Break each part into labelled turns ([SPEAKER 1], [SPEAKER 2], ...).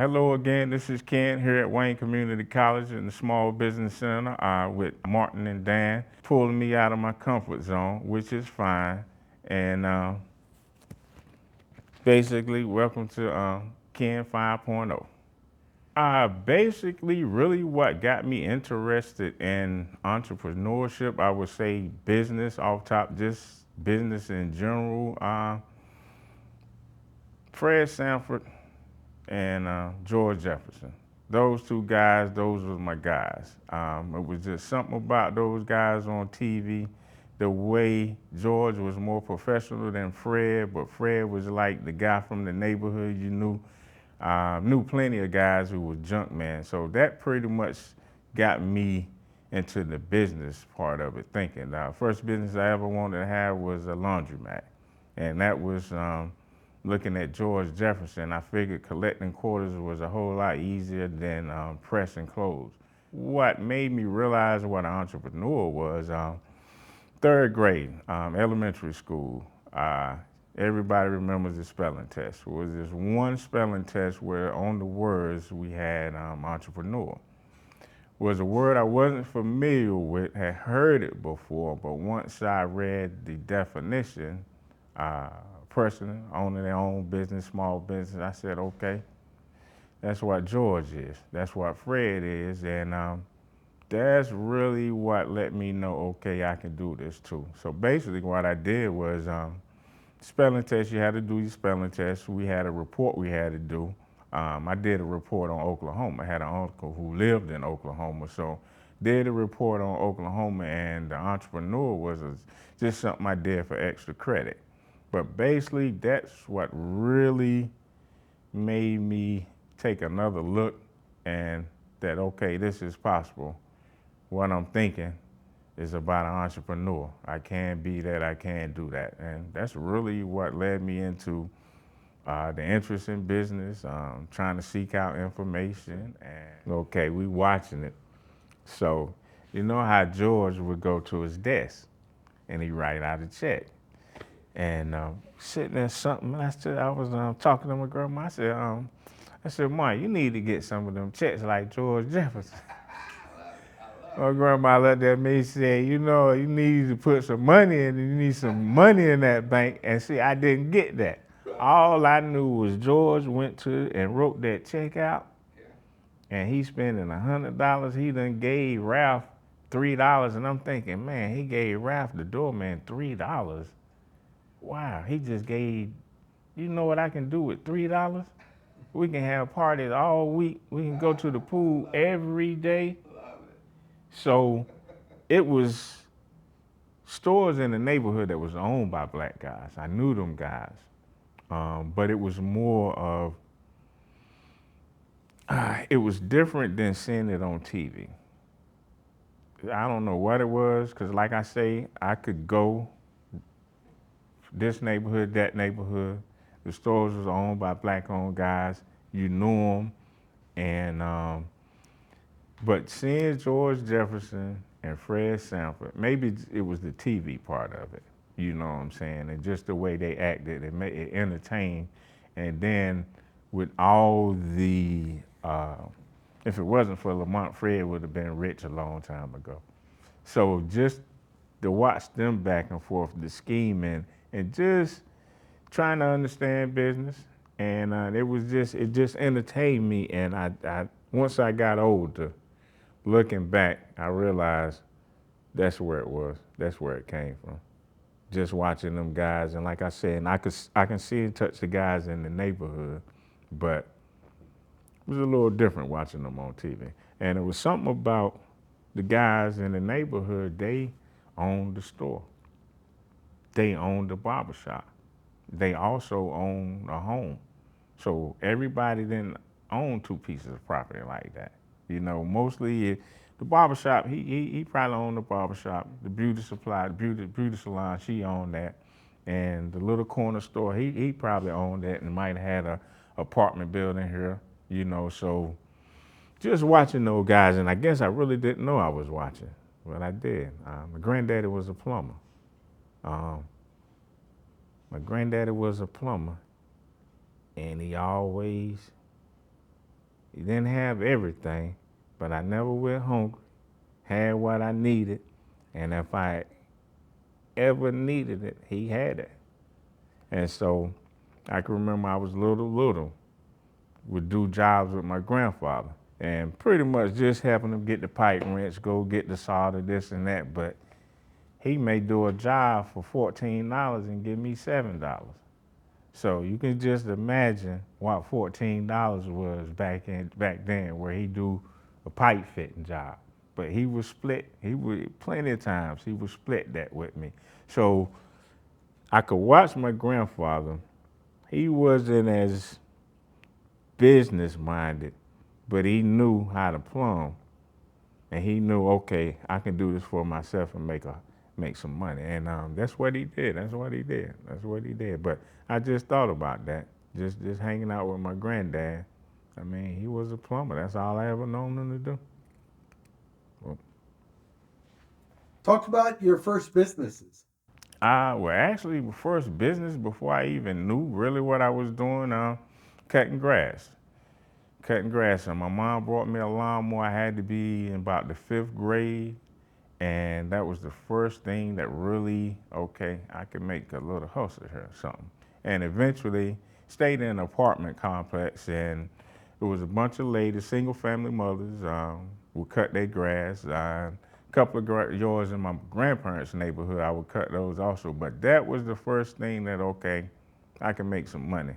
[SPEAKER 1] Hello again, this is Ken here at Wayne Community College in the Small Business Center with Martin and Dan, pulling me out of my comfort zone, which is fine. And basically, welcome to Ken 5.0. Basically, really what got me interested in entrepreneurship, I would say business off top, just business in general. Fred Sanford and George Jefferson. Those two guys, those were my guys. It was just something about those guys on TV. The way George was more professional than Fred, but Fred was like the guy from the neighborhood you knew. Knew plenty of guys who were junk man. So that pretty much got me into the business part of it, thinking. First business I ever wanted to have was a laundromat. And that was looking at George Jefferson. I figured collecting quarters was a whole lot easier than pressing clothes. What made me realize what an entrepreneur was, third grade, elementary school, everybody remembers the spelling test. It was this one spelling test where on the words we had entrepreneur. Was a word I wasn't familiar with, had heard it before, but once I read the definition, person owning their own business, small business, I said, okay, that's what George is. That's what Fred is. And that's really what let me know, okay, I can do this too. So basically what I did was spelling test, you had to do your spelling test. We had a report we had to do. I did a report on Oklahoma. I had an uncle who lived in Oklahoma. So did a report on Oklahoma, and the entrepreneur was just something I did for extra credit. But basically, that's what really made me take another look and that, okay, this is possible. What I'm thinking is about an entrepreneur. I can be that, I can do that. And that's really what led me into the interest in business, trying to seek out information. And okay, we watching it. So, you know how George would go to his desk and he write out a check. And sitting there something, I was talking to my grandma. I said, Ma, you need to get some of them checks like George Jefferson. My grandma looked at me and said, you know, you need to put some money in, you need some money in that bank. And see, I didn't get that. All I knew was George went to and wrote that check out, and he spending $100. He done gave Ralph $3, and I'm thinking, man, he gave Ralph the doorman $3. Wow, he just gave, you know what I can do with $3? We can have parties all week. We can go to the pool every day. So it was stores in the neighborhood that was owned by black guys. I knew them guys. But it was more of, it was different than seeing it on TV. I don't know what it was, because like I say, I could go this neighborhood, that neighborhood. The stores was owned by black-owned guys. You knew them, and but seeing George Jefferson and Fred Sanford, maybe it was the TV part of it. You know what I'm saying? And just the way they acted, it entertained. And then with all the, if it wasn't for Lamont, Fred would have been rich a long time ago. So just to watch them back and forth, the scheming, and just trying to understand business, and it just entertained me. And I once I got older, looking back, I realized that's where it was. That's where it came from. Just watching them guys, and like I said, and I can see and touch the guys in the neighborhood, but it was a little different watching them on TV. And it was something about the guys in the neighborhood. They owned the store. They owned the barbershop. They also owned a home. So everybody didn't own two pieces of property like that. You know, mostly the barbershop, he probably owned the barbershop. The beauty supply, the beauty salon, she owned that. And the little corner store, he probably owned that and might have had a apartment building here, you know. So just watching those guys, and I guess I really didn't know I was watching, but I did. My granddaddy was a plumber. My granddaddy was a plumber, and he always He didn't have everything, but I never went hungry. Had what I needed, and if I ever needed it, he had it. And so I can remember I was little, would do jobs with my grandfather, and pretty much just helping him get the pipe wrench, go get the solder, this and that. But he may do a job for $14 and give me $7. So you can just imagine what $14 was back then, where he do a pipe fitting job. But he was split. He would plenty of times he would split that with me. So I could watch my grandfather. He wasn't as business minded, but he knew how to plumb, and he knew, okay, I can do this for myself and make some money. And that's what he did. That's what he did. That's what he did. But I just thought about that. Just hanging out with my granddad. I mean, he was a plumber. That's all I ever known him to do. Well,
[SPEAKER 2] Talk about your first businesses.
[SPEAKER 1] well, actually, the first business before I even knew really what I was doing, cutting grass. Cutting grass. And my mom brought me a lawnmower. I had to be in about the 5th grade. And that was the first thing that really, okay, I could make a little hustle here or something. And eventually stayed in an apartment complex, and it was a bunch of ladies, single family mothers, would cut their grass. A couple of yards in my grandparents' neighborhood, I would cut those also. But that was the first thing that, okay, I can make some money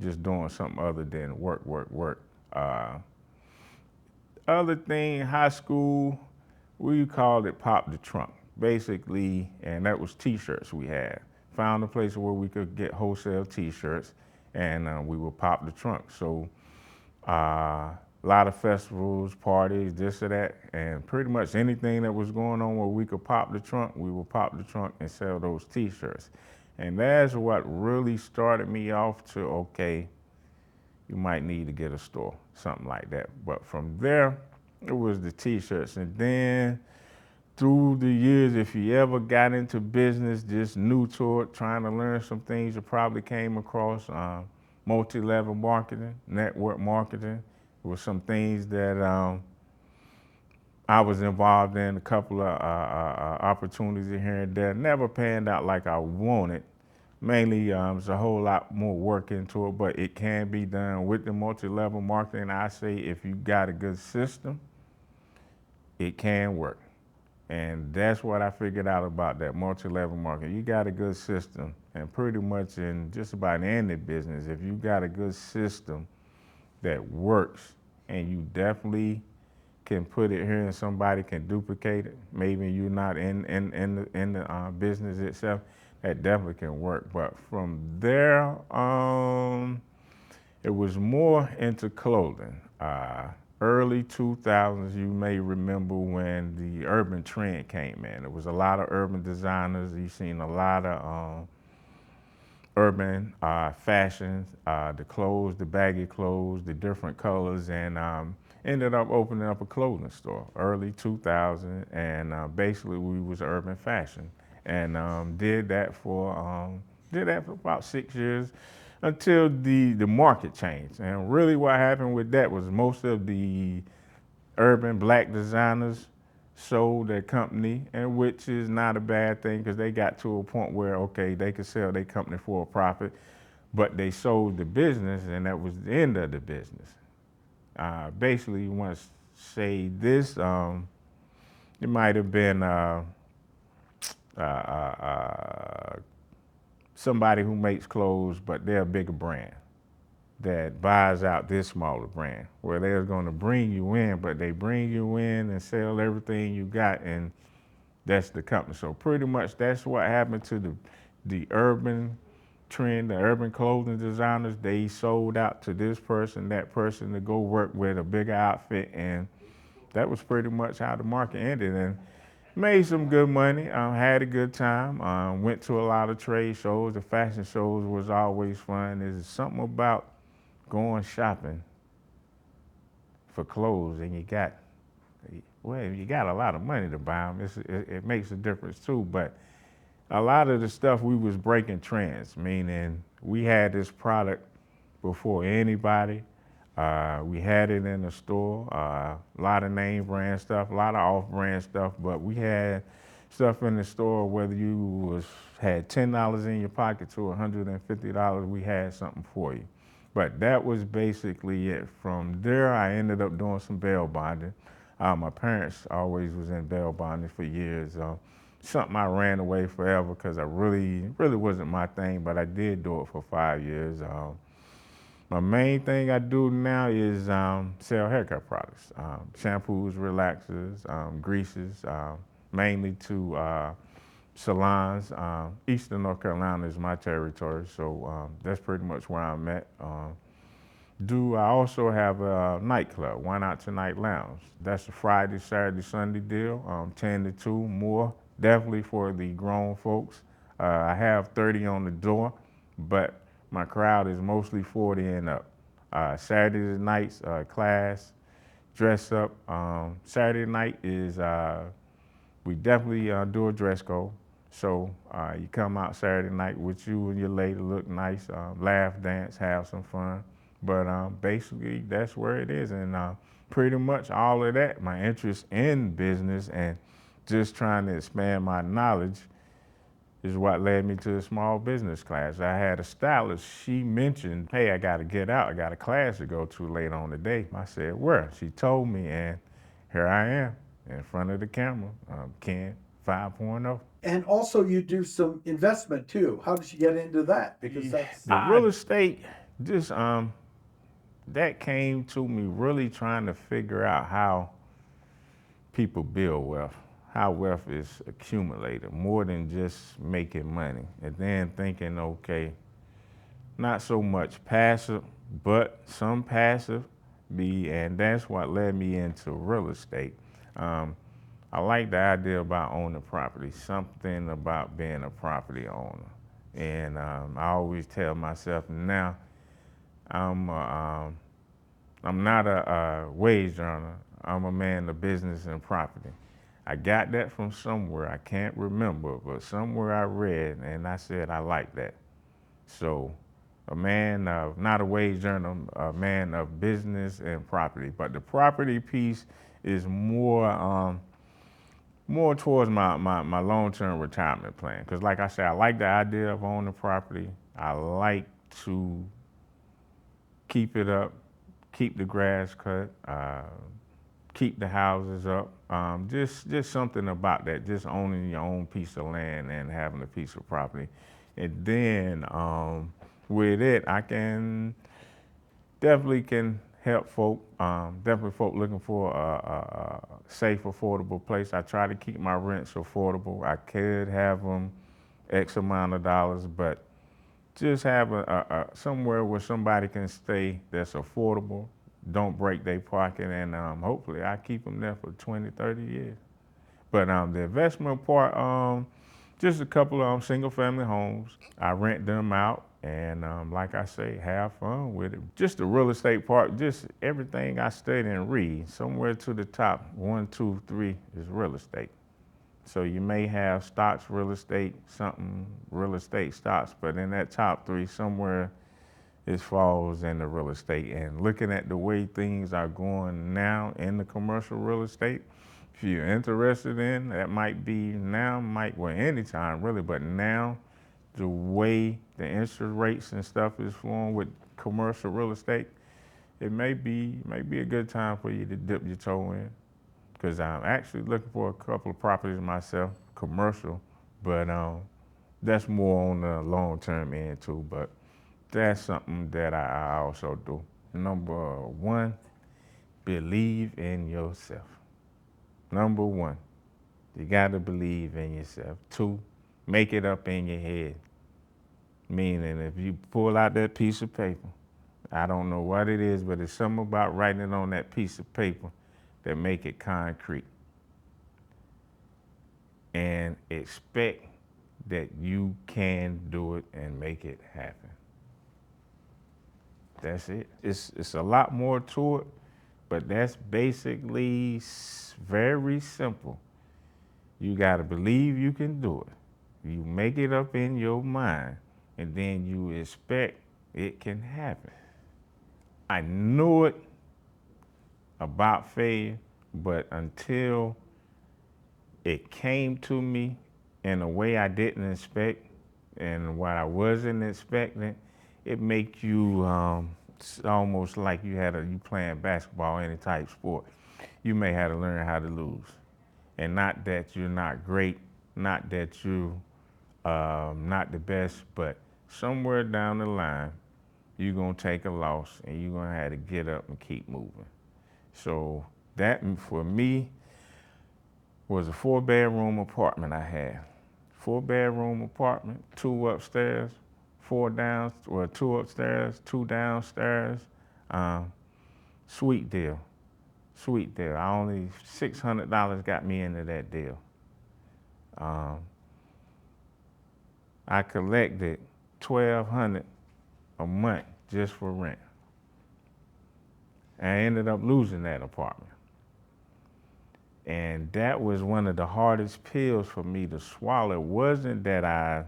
[SPEAKER 1] just doing something other than work. Uh, Other thing, high school, we called it pop the trunk, basically, and that was T-shirts we had. Found a place where we could get wholesale T-shirts, and we would pop the trunk. So a lot of festivals, parties, this or that, and pretty much anything that was going on where we could pop the trunk, we would pop the trunk and sell those T-shirts. And that's what really started me off to, okay, you might need to get a store, something like that. But from there, it was the T-shirts. And then through the years, if you ever got into business, just new to it, trying to learn some things, you probably came across multi-level marketing, network marketing. It was some things that I was involved in, a couple of opportunities here and there. Never panned out like I wanted. Mainly, there's a whole lot more work into it, but it can be done with the multi-level marketing. I say if you got a good system, it can work. And that's what I figured out about that multi-level marketing. You got a good system, and pretty much in just about any business, if you got a good system that works, and you definitely can put it here and somebody can duplicate it, maybe you're not in the business itself, that definitely can work. But from there, it was more into clothing. Early 2000s, you may remember when the urban trend came in. There was a lot of urban designers. You've seen a lot of urban fashions, the clothes, the baggy clothes, the different colors, and ended up opening up a clothing store early 2000, and basically we was urban fashion, and did that for about 6 years until the market changed. And really what happened with that was most of the urban black designers sold their company, and which is not a bad thing because they got to a point where, okay, they could sell their company for a profit, but they sold the business, and that was the end of the business. Basically, you want to say this, it might have been uh, uh, somebody who makes clothes, but they're a bigger brand that buys out this smaller brand, where they're going to bring you in, but they bring you in and sell everything you got, and that's the company. So pretty much that's what happened to the urban trend, the urban clothing designers. They sold out to this person, that person to go work with a bigger outfit, and that was pretty much how the market ended. And made some good money, had a good time, went to a lot of trade shows. The fashion shows was always fun. There's something about going shopping for clothes, and you got a lot of money to buy them. It makes a difference too. But a lot of the stuff, we was breaking trends, meaning we had this product before anybody. We had it in the store, a lot of name brand stuff, a lot of off brand stuff, but we had stuff in the store whether you had $10 in your pocket to $150, we had something for you. But that was basically it. From there, I ended up doing some bail bonding. My parents always was in bail bonding for years. Something I ran away forever because I really wasn't my thing, but I did do it for 5 years. My main thing I do now is sell haircut products, shampoos, relaxers, greases, mainly to salons. Eastern North Carolina is my territory, so that's pretty much where I'm at. I also have a nightclub, Wine Out Tonight Lounge. That's a Friday, Saturday, Sunday deal, 10 to 2, more, definitely for the grown folks. I have 30 on the door, but my crowd is mostly 40 and up. Saturday nights, class, dress up. Saturday night is, we definitely do a dress code. So you come out Saturday night with you and your lady, look nice, laugh, dance, have some fun. But basically, that's where it is. And pretty much all of that, my interest in business and just trying to expand my knowledge is what led me to a small business class. I had a stylist, she mentioned, hey, I gotta get out, I got a class to go to later on today. I said, where? She told me, and here I am in front of the camera, Ken 5.0.
[SPEAKER 2] And also you do some investment too. How did you get into that? Because that's
[SPEAKER 1] The real estate, just that came to me really trying to figure out how people build wealth, how wealth is accumulated, more than just making money. And then thinking, okay, not so much passive, but some passive and that's what led me into real estate. I like the idea about owning property, something about being a property owner. And I always tell myself now, I'm not a wage earner. I'm a man of business and property. I got that from somewhere. I can't remember, but somewhere I read, and I said I like that. So, a man of not a wage earner, a man of business and property. But the property piece is more towards my long-term retirement plan. Because like I said, I like the idea of owning property. I like to keep it up, keep the grass cut, keep the houses up. Just something about that, just owning your own piece of land and having a piece of property. And then with it, I definitely can help folk, definitely folk looking for a safe, affordable place. I try to keep my rents affordable. I could have them X amount of dollars, but just have somewhere where somebody can stay that's affordable, don't break their pocket, and hopefully I keep them there for 20, 30 years. But the investment part, just a couple of single family homes. I rent them out and like I say, have fun with it. Just the real estate part, just everything I study and read, somewhere to the top, 1, 2, 3 is real estate. So you may have stocks, real estate, something, real estate stocks, but in that top 3, somewhere it falls in the real estate. And looking at the way things are going now in the commercial real estate, if you're interested in, that might be now, well, anytime really, but now the way the interest rates and stuff is flowing with commercial real estate, it may be a good time for you to dip your toe in. Because I'm actually looking for a couple of properties myself, commercial, but that's more on the long-term end too. But that's something that I also do. Number 1, believe in yourself. Number 1, you gotta believe in yourself. 2, make it up in your head. Meaning if you pull out that piece of paper, I don't know what it is, but it's something about writing it on that piece of paper that make it concrete. And expect that you can do it and make it happen. That's it. It's a lot more to it, but that's basically very simple. You gotta believe you can do it. You make it up in your mind, and then you expect it can happen. I knew it about failure, but until it came to me in a way I didn't expect and what I wasn't expecting, it make you it's almost like you playing basketball, any type sport. You may have to learn how to lose, and not that you're not great, not that you not the best, but somewhere down the line, you're gonna take a loss and you're gonna have to get up and keep moving. So that for me was a 4-bedroom apartment I had. 4-bedroom apartment, 2 upstairs, 2 upstairs, 2 downstairs. Um, Sweet deal, sweet deal. I only $600 got me into that deal. Um, I collected $1,200 a month just for rent. And I ended up losing that apartment. And that was one of the hardest pills for me to swallow. It wasn't that I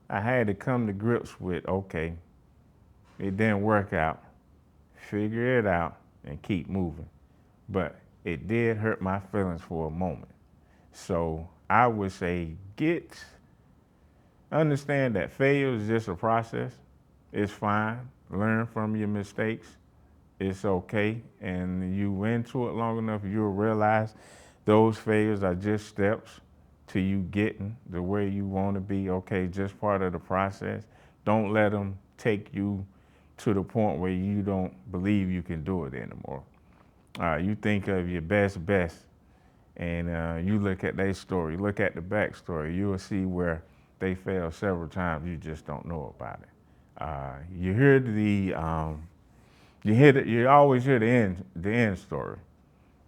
[SPEAKER 1] had to come to grips with, okay, it didn't work out, figure it out and keep moving. But it did hurt my feelings for a moment. So I would say understand that failure is just a process. It's fine. Learn from your mistakes. It's okay. And you into it long enough, you'll realize those failures are just steps to you getting the where you want to be. Okay, just part of the process. Don't let them take you to the point where you don't believe you can do it anymore. You think of your best, and you look at their story, look at the backstory, you will see where they failed several times. You just don't know about it. You always hear the end story.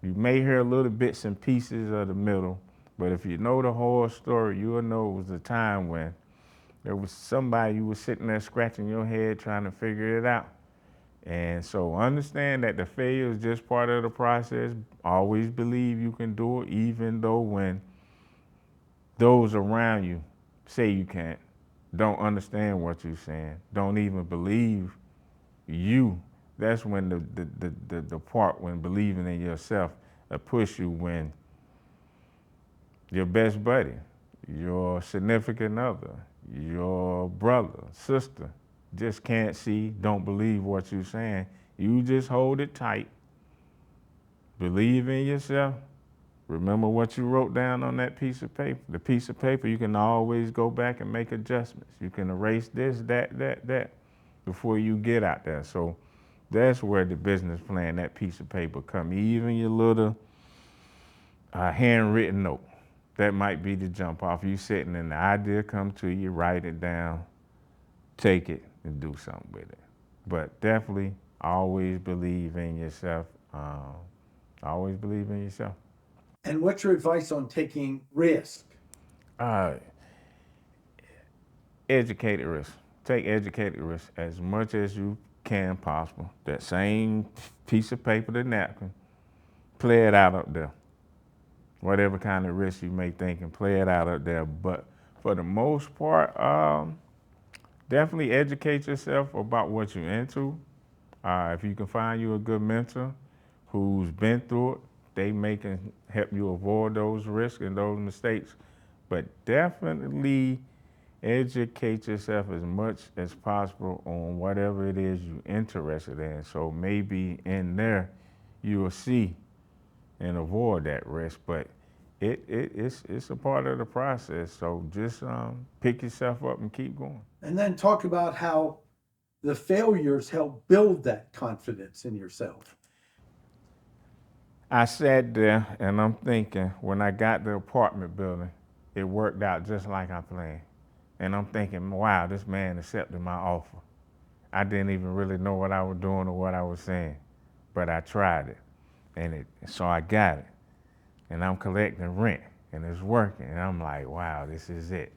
[SPEAKER 1] You may hear little bits and pieces of the middle, but if you know the whole story, you'll know it was a time when there was somebody you was sitting there scratching your head trying to figure it out. And so understand that the failure is just part of the process. Always believe you can do it, even though when those around you say you can't, don't understand what you're saying, don't even believe you. That's when the part when believing in yourself push you when your best buddy, your significant other, your brother, sister just can't see, don't believe what you're saying. You just hold it tight, believe in yourself. Remember what you wrote down on that piece of paper. The piece of paper, you can always go back and make adjustments. You can erase this, that before you get out there. So that's where the business plan, that piece of paper come. Even your little handwritten note, that might be the jump off. You sitting and the idea come to you, write it down, take it and do something with it. But definitely always believe in yourself. Always believe in yourself.
[SPEAKER 2] And what's your advice on taking risk?
[SPEAKER 1] Uh, Educated risk. Take educated risk as much as you can possible. That same piece of paper, the napkin, play it out up there. Whatever kind of risk you may think and play it out up there. But for the most part, definitely educate yourself about what you're into. If you can find you a good mentor who's been through it, they can help you avoid those risks and those mistakes. But definitely educate yourself as much as possible on whatever it is you're interested in. So maybe in there you will see and avoid that risk. But it's a part of the process. So just pick yourself up and keep going.
[SPEAKER 2] And then talk about how the failures help build that confidence in yourself.
[SPEAKER 1] I sat there and I'm thinking, when I got the apartment building, it worked out just like I planned. And I'm thinking, wow, this man accepted my offer. I didn't even really know what I was doing or what I was saying, but I tried it. So I got it. And I'm collecting rent and it's working. And I'm like, wow, this is it.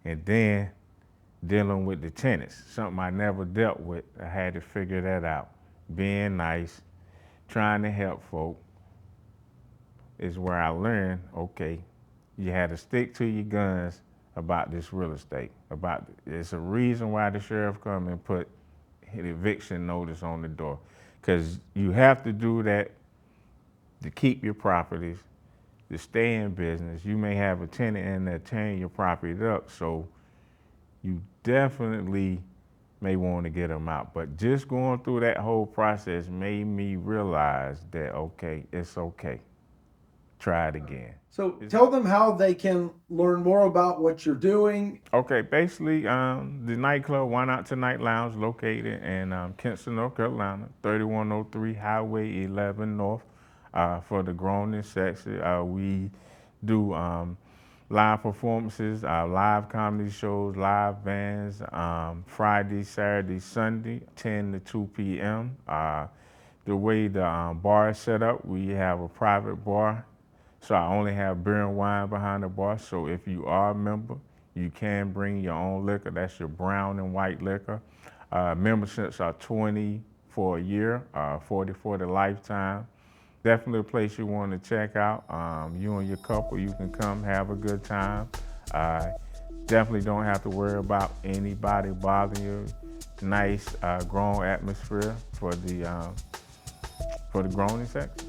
[SPEAKER 1] And then dealing with the tenants, something I never dealt with. I had to figure that out. Being nice, trying to help folk is where I learned, okay, you had to stick to your guns about this real estate. It's a reason why the sheriff come and put an eviction notice on the door, because you have to do that to keep your properties, to stay in business. You may have a tenant in there tearing your property up, so you definitely may want to get them out. But just going through that whole process made me realize that, okay, it's okay. Try it again.
[SPEAKER 2] So tell them how they can learn more about what you're doing.
[SPEAKER 1] Okay, basically, the nightclub, Why Not Tonight Lounge, located in Kinston, North Carolina, 3103 Highway 11 North. For the grown and sexy, we do live performances, live comedy shows, live bands, Friday, Saturday, Sunday, 10 to 2 p.m. The way the bar is set up, we have a private bar. So I only have beer and wine behind the bar. So if you are a member, you can bring your own liquor. That's your brown and white liquor. Memberships are $20 for a year, $40 for the lifetime. Definitely a place you want to check out. You and your couple, you can come have a good time. Definitely don't have to worry about anybody bothering you. Nice, grown atmosphere for the grown and sexy.